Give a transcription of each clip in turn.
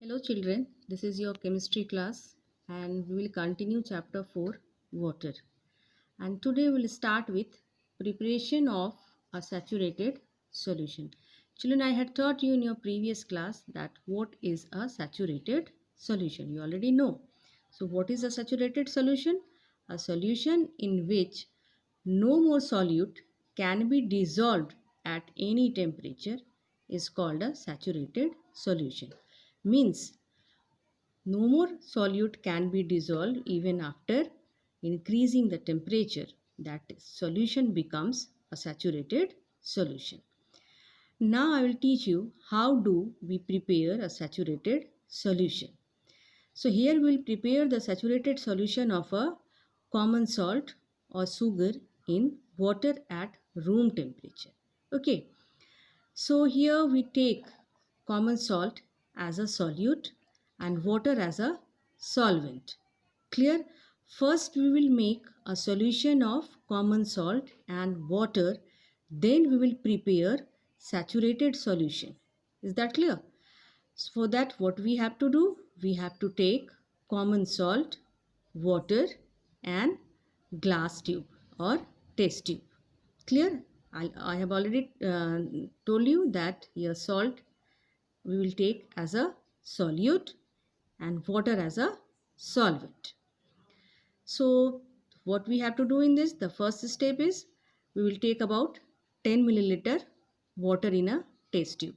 Hello children, this is your chemistry class and we will continue chapter 4 water. And today we will start with preparation of a saturated solution. Children, I had taught you in your previous class that what is a saturated solution. You already know. So what is a saturated solution? A solution in which no more solute can be dissolved at any temperature is called a saturated solution. Means no more solute can be dissolved even after increasing the temperature. That solution becomes a saturated solution. Now I will teach you how do we prepare a saturated solution. So here we will prepare the saturated solution of a common salt or sugar in water at room temperature. Okay. So here we take common salt as a solute and water as a solvent. Clear? First we will make a solution of common salt and water. Then we will prepare saturated solution. Is that clear? So for that what we have to do? We have to take common salt, water and glass tube or test tube. Clear? I have already told you that here salt we will take as a solute and water as a solvent. So what we have to do in this, the first step is we will take about 10 milliliter water in a test tube.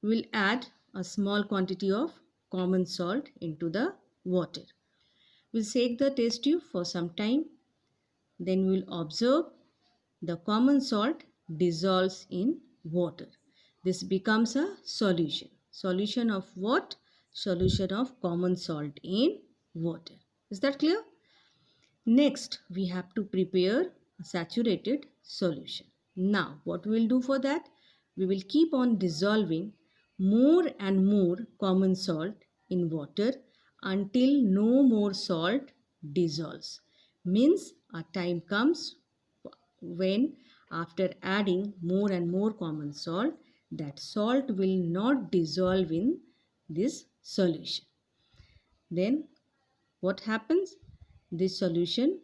We will add a small quantity of common salt into the water. We will shake the test tube for some time. Then we will observe the common salt dissolves in water. This becomes a solution. Solution of what? Solution of common salt in water. Is that clear? Next, we have to prepare a saturated solution. Now, what we will do for that? We will keep on dissolving more and more common salt in water until no more salt dissolves. Means a time comes when after adding more and more common salt, that salt will not dissolve in this solution. Then what happens? This solution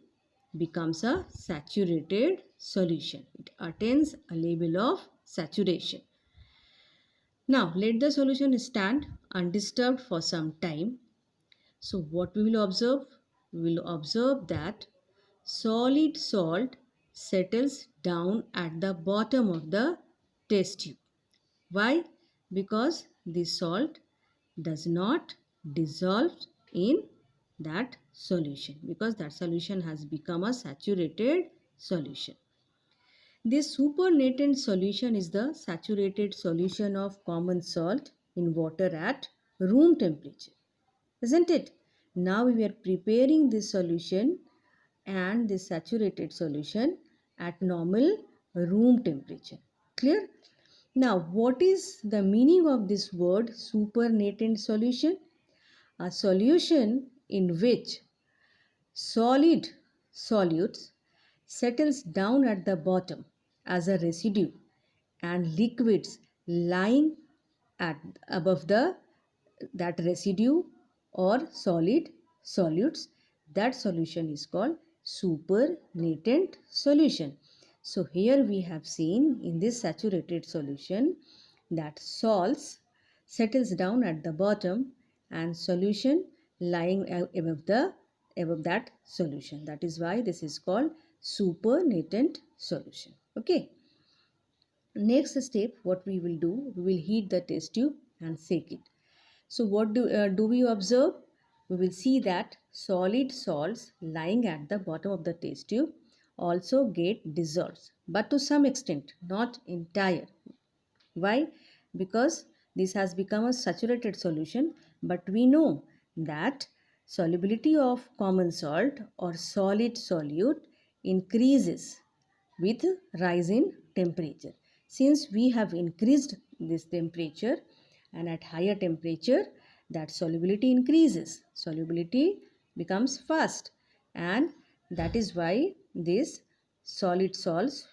becomes a saturated solution. It attains a level of saturation. Now let the solution stand undisturbed for some time. So what we will observe? We will observe that solid salt settles down at the bottom of the test tube. Why? Because the salt does not dissolve in that solution, because that solution has become a saturated solution. This supernatant solution is the saturated solution of common salt in water at room temperature. Isn't it? Now we are preparing this solution and this saturated solution at normal room temperature. Clear? Now, what is the meaning of this word supernatant solution? A solution in which solid solutes settles down at the bottom as a residue and liquids lying at above that residue or solid solutes, that solution is called supernatant solution. So here we have seen in this saturated solution that salts settles down at the bottom and solution lying above that solution. That is why this is called supernatant solution. Okay. Next step, what we will do, we will heat the test tube and shake it. So what do we observe? We will see that solid salts lying at the bottom of the test tube also get dissolved, but to some extent, not entire. Why? Because this has become a saturated solution, but we know that solubility of common salt or solid solute increases with rise in temperature. Since we have increased this temperature and at higher temperature that solubility increases, solubility becomes fast, and that is why these solid salts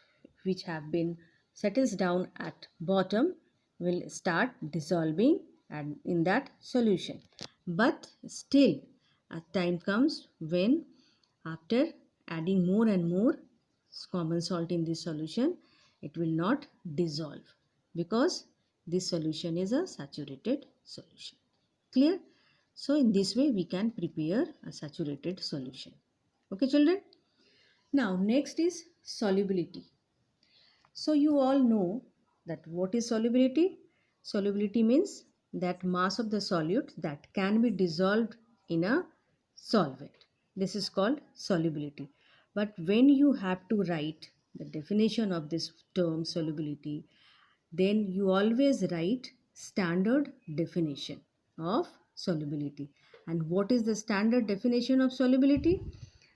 which have been settles down at bottom will start dissolving and in that solution. But still, a time comes when after adding more and more common salt in this solution, it will not dissolve because this solution is a saturated solution. Clear? So in this way we can prepare a saturated solution. Okay children? Now next is solubility. So you all know that what is solubility? Solubility means that mass of the solute that can be dissolved in a solvent. This is called solubility. But when you have to write the definition of this term solubility, then you always write standard definition of solubility. And what is the standard definition of solubility?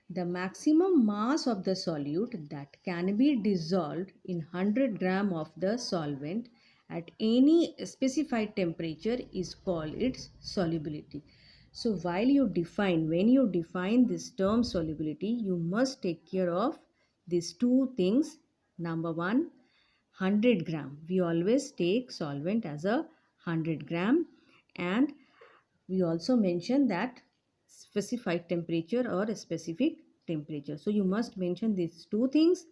The maximum mass of the solute that can be dissolved in 100 gram of the solvent at any specified temperature is called its solubility. So when you define this term solubility, you must take care of these two things. Number one, 100 gram. We always take solvent as a 100 gram, and we also mention that specified temperature or a specific temperature. So you must mention these two things.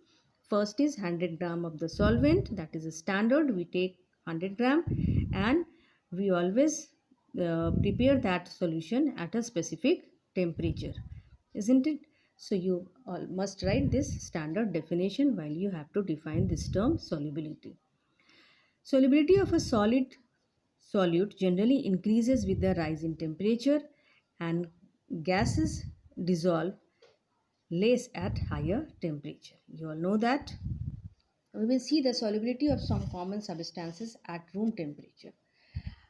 First is 100 gram of the solvent, that is a standard. We take 100 gram and we always prepare that solution at a specific temperature, isn't it? So you all must write this standard definition while you have to define this term solubility. Solubility of a solute generally increases with the rise in temperature, and gases dissolve less at higher temperature. You all know that. We will see the solubility of some common substances at room temperature.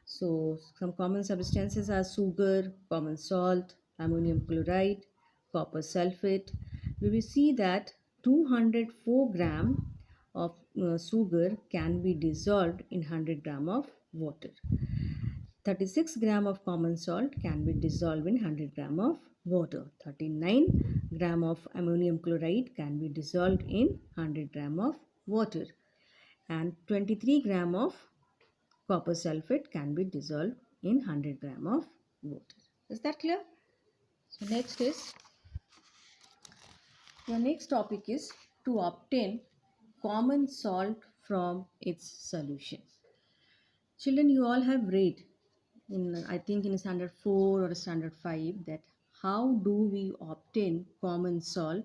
So some common substances are sugar, common salt, ammonium chloride, copper sulfate. We will see that 204 gram of sugar can be dissolved in 100 gram of water. 36 gram of common salt can be dissolved in 100 gram of water. 39 gram of ammonium chloride can be dissolved in 100 gram of water. And 23 gram of copper sulfate can be dissolved in 100 gram of water. Is that clear? So the next topic is to obtain common salt from its solution. Children, you all have read in, I think, in standard 4 or standard 5 that how do we obtain common salt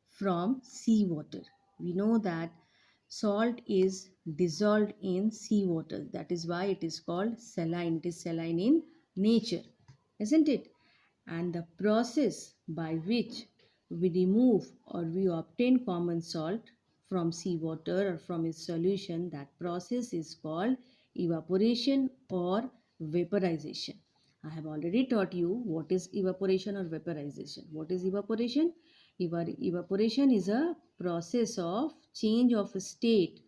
from seawater. We know that salt is dissolved in seawater. That is why it is called saline. It is saline in nature, isn't it? And the process by which we remove or we obtain common salt from seawater or from its solution, that process is called evaporation or vaporization. I have already taught you what is evaporation or vaporization. What is evaporation? Evaporation is a process of change of state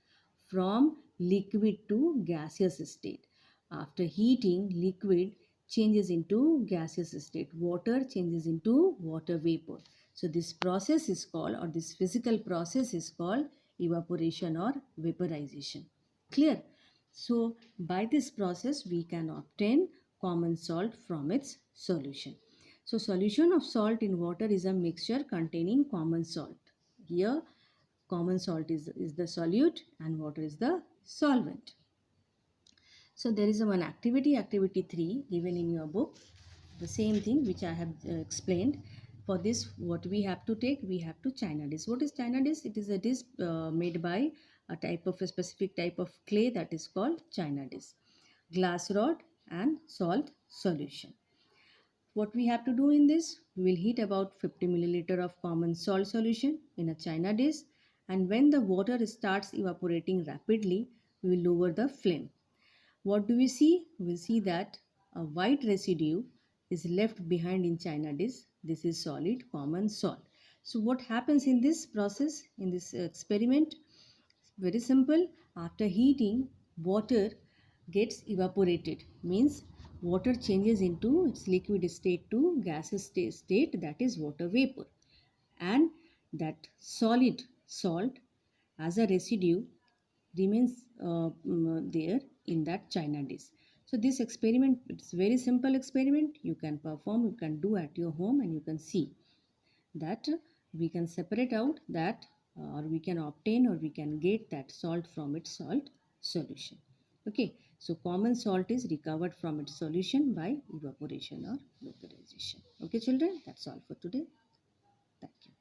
from liquid to gaseous state. After heating, liquid changes into gaseous state. Water changes into water vapor. So this process is called, or this physical process is called evaporation or vaporization. Clear? So by this process we can obtain common salt from its solution. So solution of salt in water is a mixture containing common salt. Here common salt is the solute and water is the solvent. So there is one activity, activity 3 given in your book. The same thing which I have explained. For this what we have to take? We have to China dish. What is China dish? It is a dish made by a specific type of clay that is called China dish. Glass rod and salt solution. What we have to do in this? We will heat about 50 milliliter of common salt solution in a China dish, and when the water starts evaporating rapidly, we will lower the flame. What do we see? We will see that a white residue is left behind in China dish. This is solid common salt. So what happens in this process, in this experiment? Very simple. After heating, water gets evaporated. Means water changes into its liquid state to gaseous state, that is water vapor. And that solid salt as a residue remains there in that China dish. So this experiment, it's very simple experiment. You can perform, you can do at your home, and you can see that we can separate out that or we can obtain or we can get that salt from its salt solution. Okay, so common salt is recovered from its solution by evaporation or vaporization. Okay children, that's all for today. Thank you.